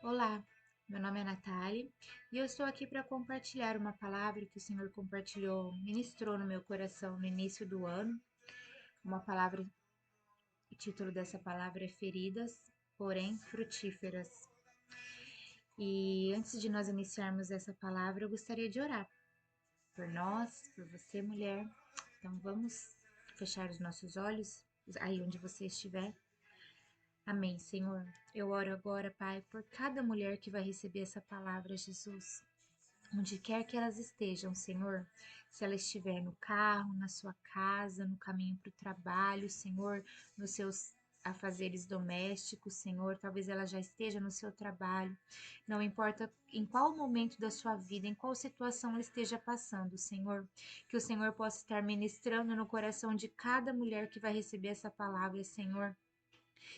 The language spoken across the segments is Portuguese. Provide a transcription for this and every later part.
Olá, meu nome é Natália e eu estou aqui para compartilhar uma palavra que o Senhor ministrou no meu coração no início do ano. Uma palavra, o título dessa palavra é Feridas, porém frutíferas. E antes de nós iniciarmos essa palavra, eu gostaria de orar por nós, por você, mulher. Então vamos fechar os nossos olhos aí onde você estiver. Amém, Senhor. Eu oro agora, Pai, por cada mulher que vai receber essa palavra, Jesus. Onde quer que elas estejam, Senhor, se ela estiver no carro, na sua casa, no caminho para o trabalho, Senhor, nos seus afazeres domésticos, Senhor, talvez ela já esteja no seu trabalho, não importa em qual momento da sua vida, em qual situação ela esteja passando, Senhor, que o Senhor possa estar ministrando no coração de cada mulher que vai receber essa palavra, Senhor.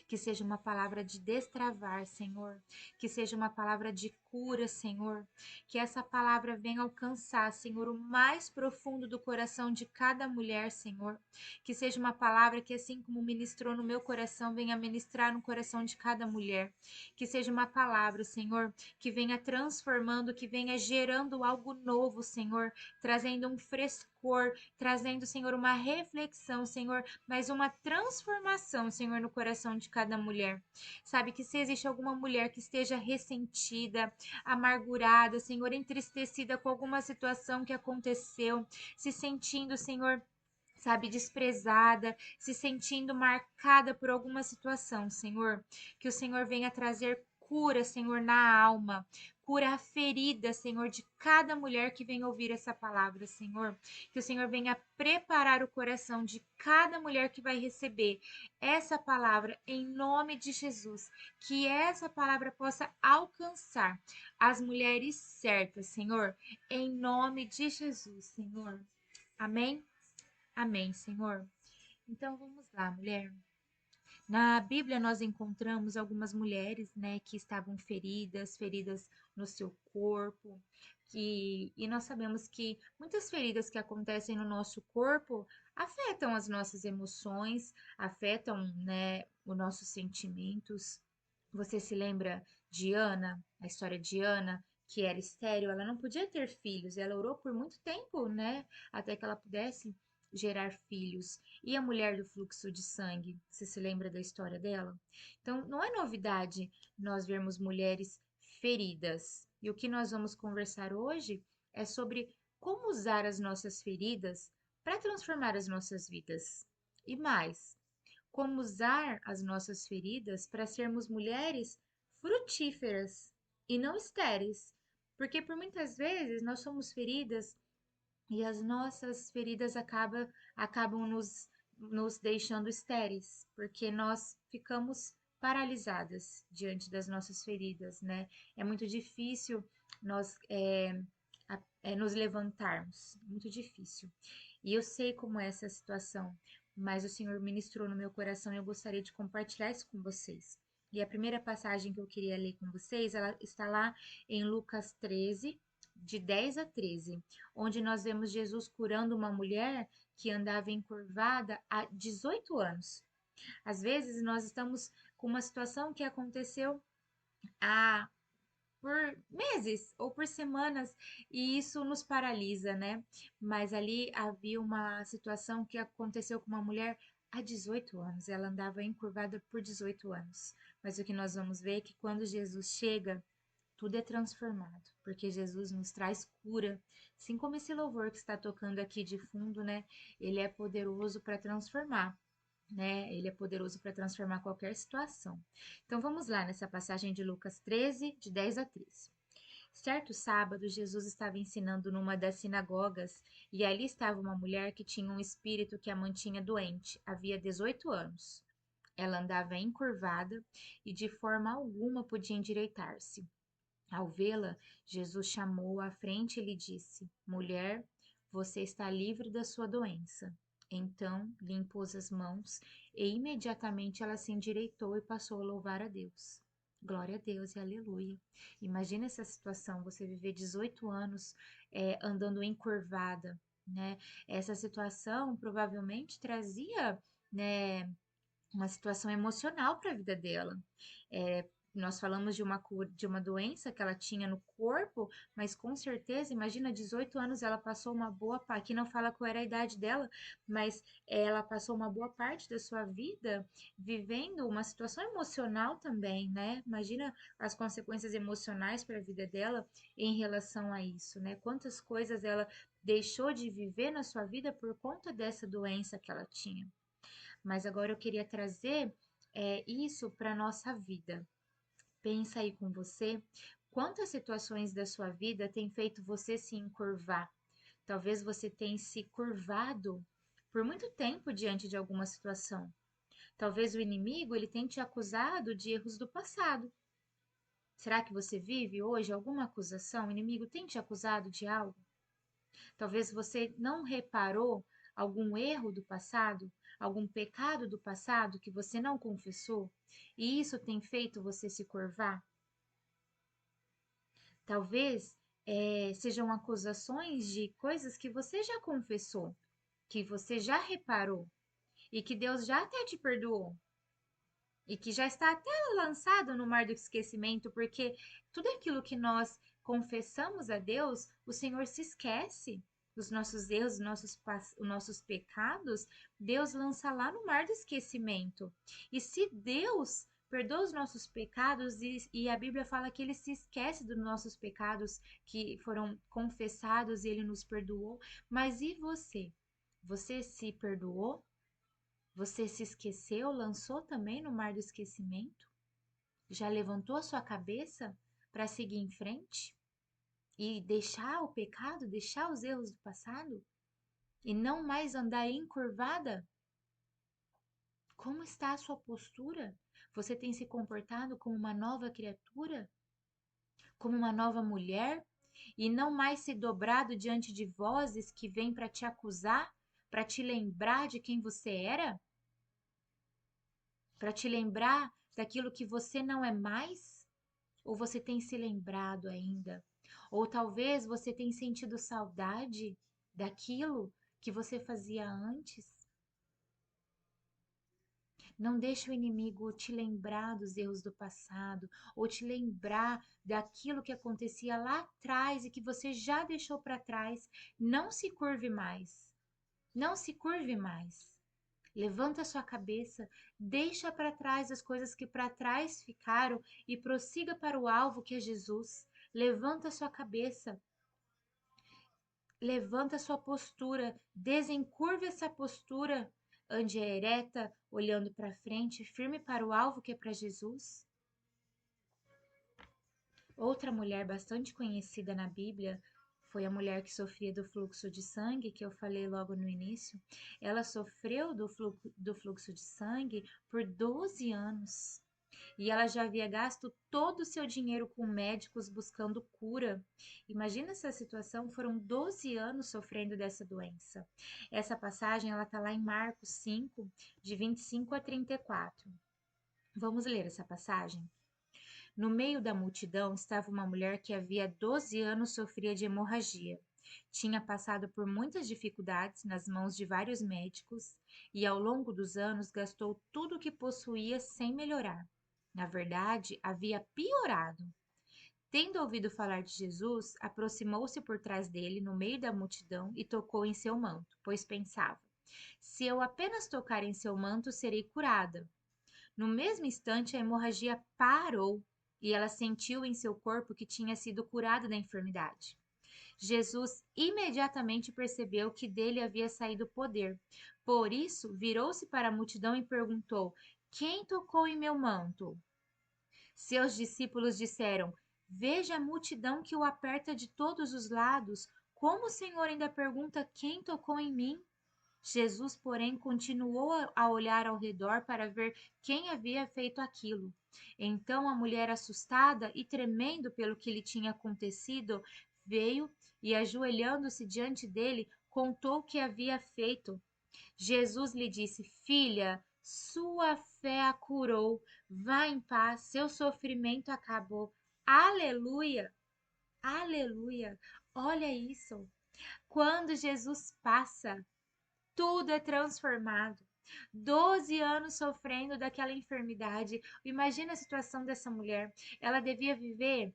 Que seja uma palavra de destravar, Senhor. Que seja uma palavra de cura, Senhor. Que essa palavra venha alcançar, Senhor, o mais profundo do coração de cada mulher, Senhor. Que seja uma palavra que, assim como ministrou no meu coração, venha ministrar no coração de cada mulher. Que seja uma palavra, Senhor, que venha transformando, que venha gerando algo novo, Senhor, trazendo um frescor, trazendo, Senhor, uma reflexão, Senhor, mas uma transformação, Senhor, no coração de cada mulher. Sabe que se existe alguma mulher que esteja ressentida, amargurada, Senhor, entristecida com alguma situação que aconteceu, se sentindo, Senhor, sabe, desprezada, se sentindo marcada por alguma situação, Senhor, que o Senhor venha trazer cura, Senhor, na alma, cura a ferida, Senhor, de cada mulher que vem ouvir essa palavra, Senhor, que o Senhor venha preparar o coração de cada mulher que vai receber essa palavra em nome de Jesus, que essa palavra possa alcançar as mulheres certas, Senhor, em nome de Jesus, Senhor. Amém? Amém, Senhor. Então vamos lá, mulher. Na Bíblia nós encontramos algumas mulheres, né, que estavam feridas no seu corpo, e nós sabemos que muitas feridas que acontecem no nosso corpo afetam as nossas emoções, afetam, né, os nossos sentimentos. Você se lembra de Ana, a história de Ana, que era estéril, ela não podia ter filhos, ela orou por muito tempo, né, até que ela pudesse gerar filhos. E a mulher do fluxo de sangue, você se lembra da história dela? Então, não é novidade nós vermos mulheres feridas. E o que nós vamos conversar hoje é sobre como usar as nossas feridas para transformar as nossas vidas. E mais, como usar as nossas feridas para sermos mulheres frutíferas e não estéreis. Porque por muitas vezes nós somos feridas e as nossas feridas acabam nos deixando estéreis, porque nós ficamos paralisadas diante das nossas feridas, né? É muito difícil nós nos levantarmos, muito difícil. E eu sei como é essa situação, mas o Senhor ministrou no meu coração e eu gostaria de compartilhar isso com vocês. E a primeira passagem que eu queria ler com vocês, ela está lá em Lucas 13, de 10 a 13, onde nós vemos Jesus curando uma mulher que andava encurvada há 18 anos. Às vezes nós estamos com uma situação que aconteceu há por meses ou por semanas e isso nos paralisa, né? Mas ali havia uma situação que aconteceu com uma mulher há 18 anos. Ela andava encurvada por 18 anos. Mas o que nós vamos ver é que quando Jesus chega, tudo é transformado, porque Jesus nos traz cura. Assim como esse louvor que está tocando aqui de fundo, né? Ele é poderoso para transformar, né? Ele é poderoso para transformar qualquer situação. Então vamos lá nessa passagem de Lucas 13, de 10 a 13. Certo sábado, Jesus estava ensinando numa das sinagogas e ali estava uma mulher que tinha um espírito que a mantinha doente, havia 18 anos. Ela andava encurvada e de forma alguma podia endireitar-se. Ao vê-la, Jesus chamou-a à frente e lhe disse: Mulher, você está livre da sua doença. Então lhe impôs as mãos e imediatamente ela se endireitou e passou a louvar a Deus. Glória a Deus e aleluia. Imagina essa situação, você viver 18 anos andando encurvada, né? Essa situação provavelmente trazia, né, uma situação emocional para a vida dela. É, Nós falamos de uma cura, de uma doença que ela tinha no corpo, mas com certeza, imagina, 18 anos ela passou uma boa parte, aqui não fala qual era a idade dela, mas ela passou uma boa parte da sua vida vivendo uma situação emocional também, né? Imagina as consequências emocionais para a vida dela em relação a isso, né? Quantas coisas ela deixou de viver na sua vida por conta dessa doença que ela tinha. Mas agora eu queria trazer isso para nossa vida. Pensa aí com você, quantas situações da sua vida têm feito você se encurvar? Talvez você tenha se curvado por muito tempo diante de alguma situação. Talvez o inimigo ele tenha te acusado de erros do passado. Será que você vive hoje alguma acusação? O inimigo tem te acusado de algo? Talvez você não reparou algum erro do passado, algum pecado do passado que você não confessou, e isso tem feito você se curvar? Talvez sejam acusações de coisas que você já confessou, que você já reparou e que Deus já até te perdoou e que já está até lançado no mar do esquecimento, porque tudo aquilo que nós confessamos a Deus, o Senhor se esquece. Os nossos erros, os nossos pecados, Deus lança lá no mar do esquecimento. E se Deus perdoa os nossos pecados, e a Bíblia fala que ele se esquece dos nossos pecados que foram confessados e ele nos perdoou, mas e você? Você se perdoou? Você se esqueceu, lançou também no mar do esquecimento? Já levantou a sua cabeça para seguir em frente e deixar o pecado, deixar os erros do passado e não mais andar encurvada? Como está a sua postura? Você tem se comportado como uma nova criatura? Como uma nova mulher? E não mais se dobrado diante de vozes que vêm para te acusar, para te lembrar de quem você era? Para te lembrar daquilo que você não é mais? Ou você tem se lembrado ainda? Ou talvez você tenha sentido saudade daquilo que você fazia antes? Não deixe o inimigo te lembrar dos erros do passado, ou te lembrar daquilo que acontecia lá atrás e que você já deixou para trás. Não se curve mais. Não se curve mais. Levanta a sua cabeça, deixa para trás as coisas que para trás ficaram e prossiga para o alvo que é Jesus. Levanta a sua cabeça, levanta a sua postura, desencurve essa postura, ande ereta, olhando para frente, firme para o alvo que é para Jesus. Outra mulher bastante conhecida na Bíblia foi a mulher que sofria do fluxo de sangue, que eu falei logo no início. Ela sofreu do fluxo de sangue por 12 anos. E ela já havia gasto todo o seu dinheiro com médicos buscando cura. Imagina essa situação, foram 12 anos sofrendo dessa doença. Essa passagem ela está lá em Marcos 5, de 25 a 34. Vamos ler essa passagem? No meio da multidão estava uma mulher que havia 12 anos sofria de hemorragia. Tinha passado por muitas dificuldades nas mãos de vários médicos e, ao longo dos anos, gastou tudo o que possuía sem melhorar. Na verdade, havia piorado. Tendo ouvido falar de Jesus, aproximou-se por trás dele, no meio da multidão, e tocou em seu manto, pois pensava: se eu apenas tocar em seu manto, serei curada. No mesmo instante, a hemorragia parou e ela sentiu em seu corpo que tinha sido curada da enfermidade. Jesus imediatamente percebeu que dele havia saído o poder. Por isso, virou-se para a multidão e perguntou: quem tocou em meu manto? Seus discípulos disseram: veja a multidão que o aperta de todos os lados. Como o Senhor ainda pergunta: quem tocou em mim? Jesus, porém, continuou a olhar ao redor para ver quem havia feito aquilo. Então a mulher, assustada e tremendo pelo que lhe tinha acontecido, veio e, ajoelhando-se diante dele, contou o que havia feito. Jesus lhe disse: filha, sua fé a curou. Vá em paz, seu sofrimento acabou. Aleluia! Aleluia! Olha isso! Quando Jesus passa, tudo é transformado. 12 anos sofrendo daquela enfermidade. Imagina a situação dessa mulher. Ela devia viver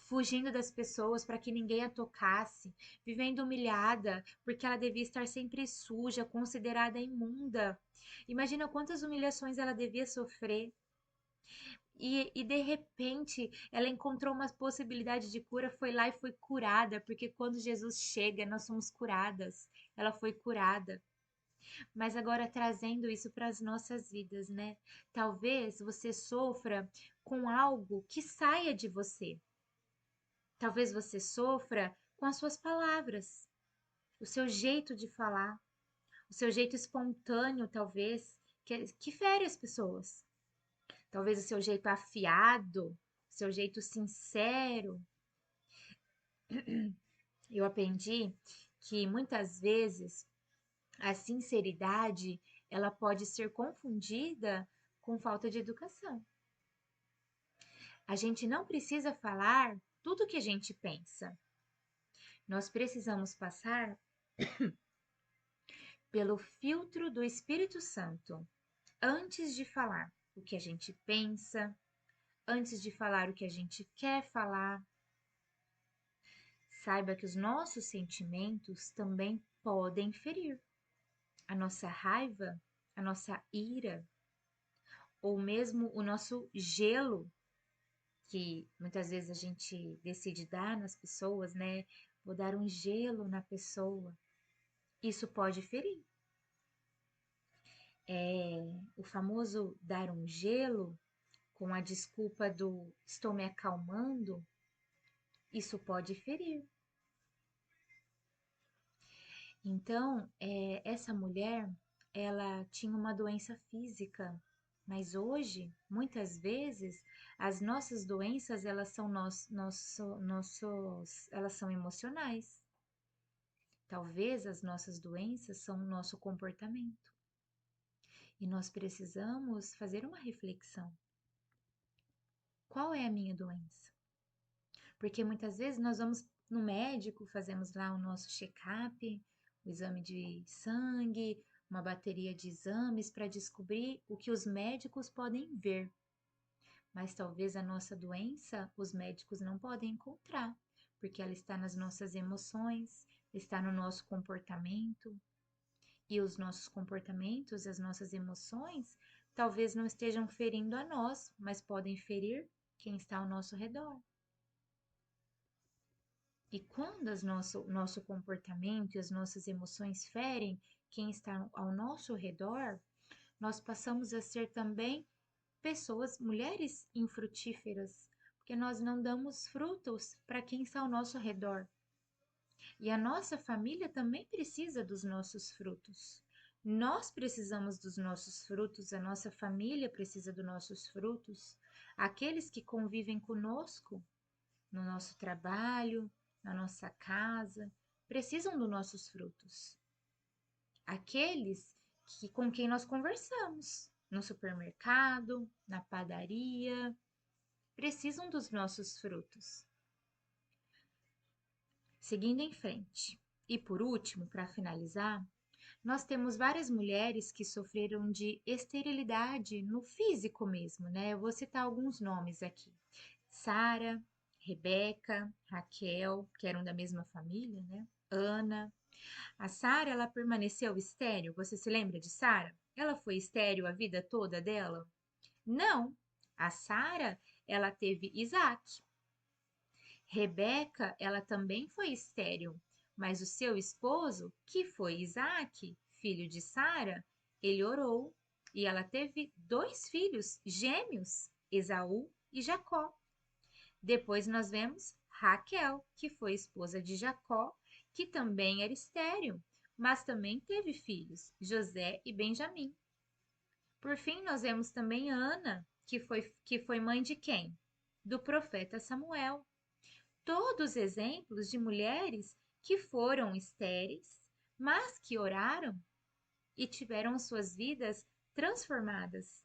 fugindo das pessoas para que ninguém a tocasse, vivendo humilhada, porque ela devia estar sempre suja, considerada imunda. Imagina quantas humilhações ela devia sofrer. E de repente ela encontrou uma possibilidade de cura, foi lá e foi curada, porque quando Jesus chega, nós somos curadas. Ela foi curada. Mas agora trazendo isso para as nossas vidas, né? Talvez você sofra com algo que saia de você. Talvez você sofra com as suas palavras, o seu jeito de falar, o seu jeito espontâneo, talvez, que fere as pessoas. Talvez o seu jeito afiado, o seu jeito sincero. Eu aprendi que muitas vezes a sinceridade ela pode ser confundida com falta de educação. A gente não precisa falar tudo o que a gente pensa. Nós precisamos passar pelo filtro do Espírito Santo antes de falar o que a gente pensa, antes de falar o que a gente quer falar. Saiba que os nossos sentimentos também podem ferir. A nossa raiva, a nossa ira, ou mesmo o nosso gelo, que muitas vezes a gente decide dar nas pessoas, né? Vou dar um gelo na pessoa. Isso pode ferir. O famoso dar um gelo com a desculpa do estou me acalmando, isso pode ferir. Então, essa mulher, ela tinha uma doença física, mas hoje, muitas vezes, as nossas doenças, elas são elas são emocionais. Talvez as nossas doenças são o nosso comportamento. E nós precisamos fazer uma reflexão. Qual é a minha doença? Porque muitas vezes nós vamos no médico, fazemos lá o nosso check-up, o exame de sangue, uma bateria de exames para descobrir o que os médicos podem ver. Mas talvez a nossa doença os médicos não podem encontrar, porque ela está nas nossas emoções, está no nosso comportamento. E os nossos comportamentos, as nossas emoções, talvez não estejam ferindo a nós, mas podem ferir quem está ao nosso redor. E quando nosso comportamento e as nossas emoções ferem quem está ao nosso redor, nós passamos a ser também pessoas, mulheres infrutíferas, porque nós não damos frutos para quem está ao nosso redor. E a nossa família também precisa dos nossos frutos. Nós precisamos dos nossos frutos, a nossa família precisa dos nossos frutos. Aqueles que convivem conosco no nosso trabalho, na nossa casa, precisam dos nossos frutos. Aqueles com quem nós conversamos no supermercado, na padaria, precisam dos nossos frutos. Seguindo em frente. E por último, para finalizar, nós temos várias mulheres que sofreram de esterilidade no físico mesmo, né? Eu vou citar alguns nomes aqui. Sara, Rebeca, Raquel, que eram da mesma família, né? Ana. A Sara, ela permaneceu estéril. Você se lembra de Sara? Ela foi estéril a vida toda dela? Não. A Sara, ela teve Isaac. Rebeca, ela também foi estéril, mas o seu esposo, que foi Isaac, filho de Sara, ele orou e ela teve 2 filhos gêmeos, Esaú e Jacó. Depois nós vemos Raquel, que foi esposa de Jacó, que também era estéril, mas também teve filhos, José e Benjamim. Por fim, nós vemos também Ana, que foi mãe de quem? Do profeta Samuel. Todos exemplos de mulheres que foram estéreis, mas que oraram e tiveram suas vidas transformadas.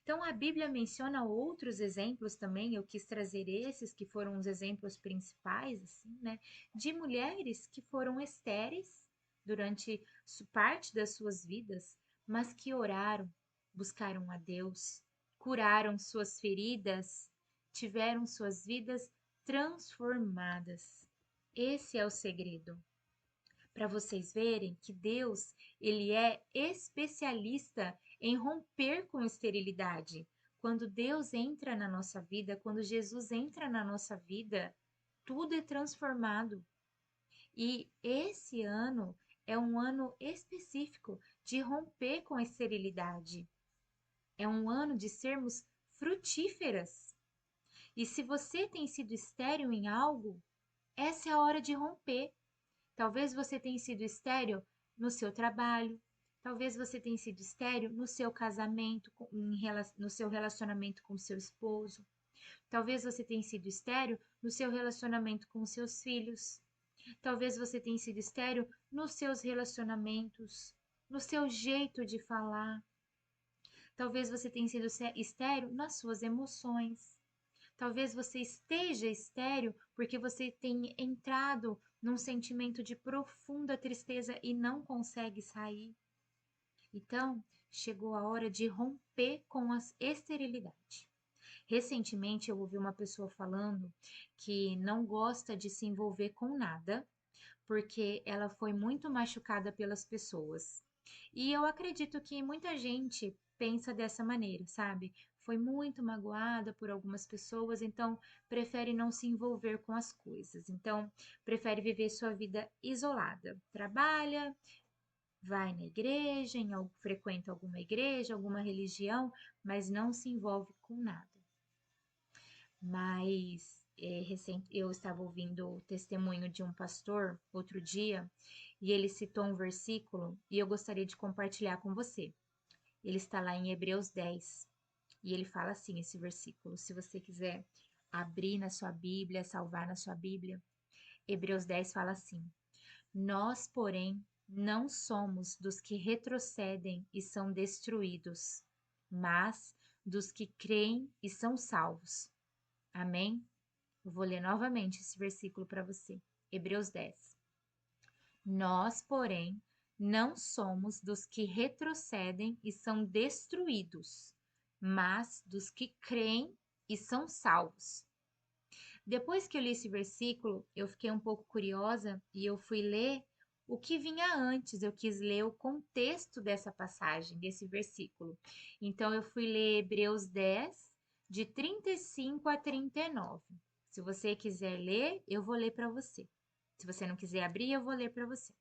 Então a Bíblia menciona outros exemplos também, eu quis trazer esses que foram os exemplos principais, assim, né, de mulheres que foram estéreis durante parte das suas vidas, mas que oraram, buscaram a Deus, curaram suas feridas, tiveram suas vidas transformadas. Esse é o segredo. Para vocês verem que Deus, ele é especialista em romper com esterilidade. Quando Deus entra na nossa vida, quando Jesus entra na nossa vida, tudo é transformado. E esse ano é um ano específico de romper com a esterilidade. É um ano de sermos frutíferas. E se você tem sido estéril em algo, essa é a hora de romper. Talvez você tenha sido estéril no seu trabalho, talvez você tenha sido estéril no seu casamento, no seu relacionamento com seu esposo, talvez você tenha sido estéril no seu relacionamento com seus filhos, talvez você tenha sido estéril nos seus relacionamentos, no seu jeito de falar, talvez você tenha sido estéril nas suas emoções. Talvez você esteja estéril porque você tem entrado num sentimento de profunda tristeza e não consegue sair. Então, chegou a hora de romper com a esterilidade. Recentemente, eu ouvi uma pessoa falando que não gosta de se envolver com nada porque ela foi muito machucada pelas pessoas. E eu acredito que muita gente pensa dessa maneira, sabe? Foi muito magoada por algumas pessoas, então prefere não se envolver com as coisas. Então, prefere viver sua vida isolada. Trabalha, vai na igreja, frequenta alguma igreja, alguma religião, mas não se envolve com nada. Mas eu estava ouvindo o testemunho de um pastor outro dia e ele citou um versículo e eu gostaria de compartilhar com você. Ele está lá em Hebreus 10 e ele fala assim: esse versículo, se você quiser abrir na sua Bíblia, salvar na sua Bíblia, Hebreus 10 fala assim: Nós, porém, não somos dos que retrocedem e são destruídos, mas dos que creem e são salvos. Amém? Eu vou ler novamente esse versículo para você. Hebreus 10. Nós, porém, não somos dos que retrocedem e são destruídos, mas dos que creem e são salvos. Depois que eu li esse versículo, eu fiquei um pouco curiosa e eu fui ler o que vinha antes. Eu quis ler o contexto dessa passagem, desse versículo. Então, eu fui ler Hebreus 10, de 35 a 39. Se você quiser ler, eu vou ler para você. Se você não quiser abrir, eu vou ler para você.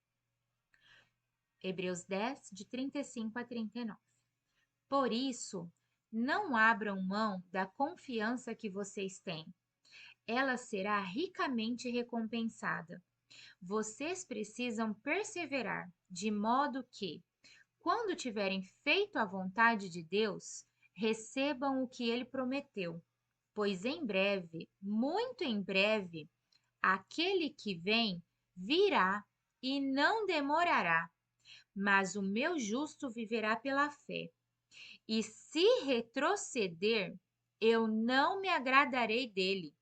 Hebreus 10, de 35 a 39. Por isso, não abram mão da confiança que vocês têm. Ela será ricamente recompensada. Vocês precisam perseverar, de modo que, quando tiverem feito a vontade de Deus, recebam o que ele prometeu. Pois em breve, muito em breve, aquele que vem virá e não demorará. Mas o meu justo viverá pela fé. E se retroceder, eu não me agradarei dele.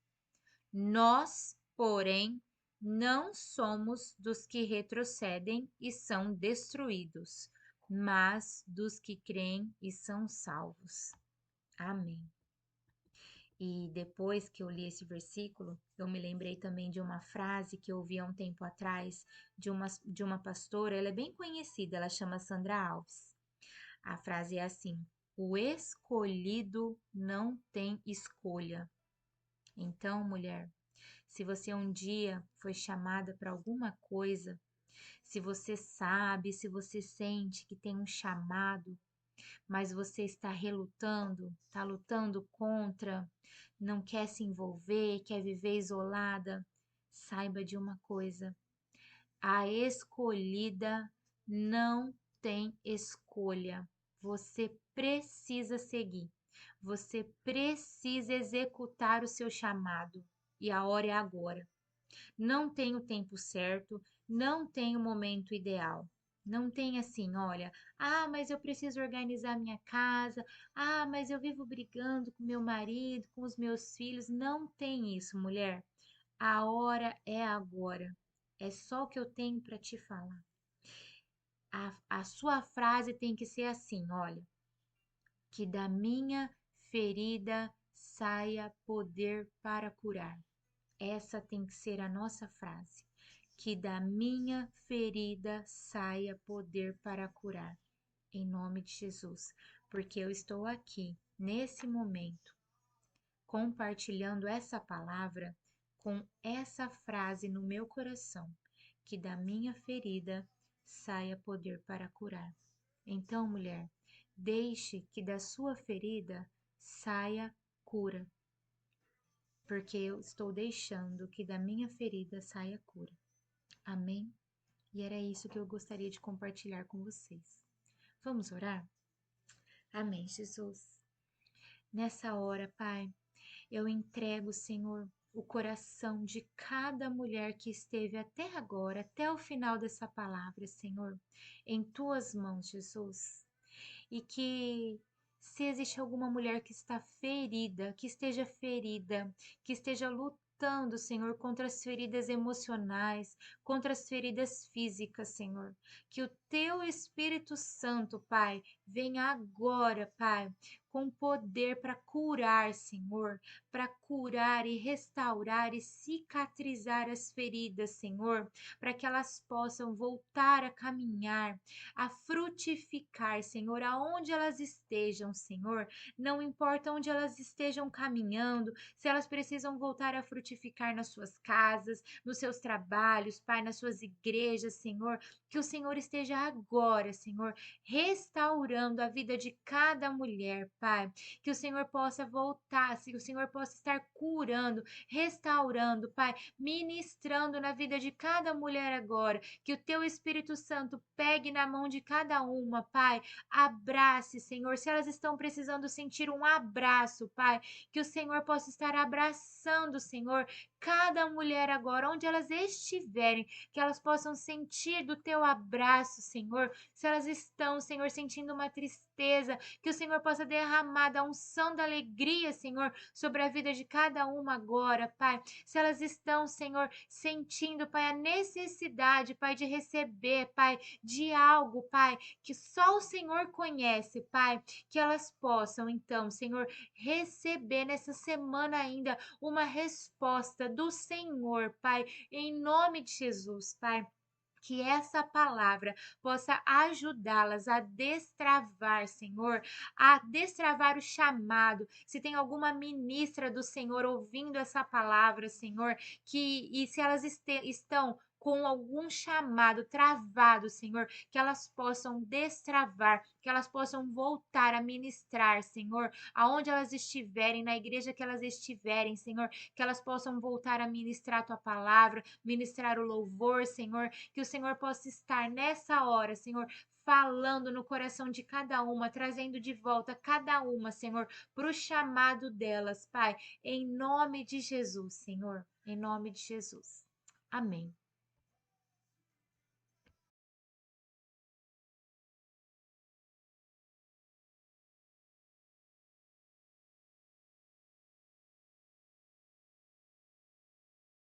Nós, porém, não somos dos que retrocedem e são destruídos, mas dos que creem e são salvos. Amém. E depois que eu li esse versículo, eu me lembrei também de uma frase que eu ouvi há um tempo atrás de uma pastora, ela é bem conhecida, ela chama Sandra Alves. A frase é assim: o escolhido não tem escolha. Então, mulher, se você um dia foi chamada para alguma coisa, se você sabe, se você sente que tem um chamado, mas você está lutando contra, não quer se envolver, quer viver isolada, saiba de uma coisa: a escolhida não tem escolha. Você precisa seguir. Você precisa executar o seu chamado. E a hora é agora. Não tem o tempo certo, não tem o momento ideal. Não tem assim, olha, mas eu preciso organizar minha casa, mas eu vivo brigando com meu marido, com os meus filhos. Não tem isso, mulher. A hora é agora. É só o que eu tenho para te falar. A sua frase tem que ser assim, olha, que da minha ferida saia poder para curar. Essa tem que ser a nossa frase. Que da minha ferida saia poder para curar. Em nome de Jesus. Porque eu estou aqui, nesse momento, compartilhando essa palavra com essa frase no meu coração. Que da minha ferida saia poder para curar. Então, mulher, deixe que da sua ferida saia cura, porque eu estou deixando que da minha ferida saia cura. Amém? E era isso que eu gostaria de compartilhar com vocês. Vamos orar? Amém, Jesus. Nessa hora, Pai, eu entrego, Senhor, o coração de cada mulher que esteve até agora, até o final dessa palavra, Senhor, em tuas mãos, Jesus. E que se existe alguma mulher que está ferida, que esteja lutando, Senhor, contra as feridas emocionais, contra as feridas físicas, Senhor, que o teu Espírito Santo, Pai, venha agora, Pai, com poder para curar, Senhor, para curar e restaurar e cicatrizar as feridas, Senhor, para que elas possam voltar a caminhar, a frutificar, Senhor, aonde elas estejam, Senhor. Não importa onde elas estejam caminhando, se elas precisam voltar a frutificar nas suas casas, nos seus trabalhos, Pai, nas suas igrejas, Senhor. Que o Senhor esteja agora, Senhor, restaurando a vida de cada mulher, Pai. Que o Senhor possa voltar, que o Senhor possa estar curando, restaurando, Pai, ministrando na vida de cada mulher agora. Que o teu Espírito Santo pegue na mão de cada uma, Pai. Abrace, Senhor. Se elas estão precisando sentir um abraço, Pai, que o Senhor possa estar abraçando, Senhor, cada mulher agora, onde elas estiverem, que elas possam sentir do teu abraço, Senhor. Se elas estão, Senhor, sentindo uma tristeza, que o Senhor possa derramar da unção da alegria, Senhor, sobre a vida de cada uma agora, Pai. Se elas estão, Senhor, sentindo, Pai, a necessidade, Pai, de receber, Pai, de algo, Pai, que só o Senhor conhece, Pai, que elas possam, então, Senhor, receber nessa semana ainda uma resposta do Senhor, Pai, em nome de Jesus, Pai. Que essa palavra possa ajudá-las a destravar, Senhor, a destravar o chamado. Se tem alguma ministra do Senhor ouvindo essa palavra, Senhor, e se elas estão com algum chamado travado, Senhor, que elas possam destravar, que elas possam voltar a ministrar, Senhor, aonde elas estiverem, na igreja que elas estiverem, Senhor, que elas possam voltar a ministrar a tua palavra, ministrar o louvor, Senhor, que o Senhor possa estar nessa hora, Senhor, falando no coração de cada uma, trazendo de volta cada uma, Senhor, para o chamado delas, Pai, em nome de Jesus, Senhor, em nome de Jesus. Amém.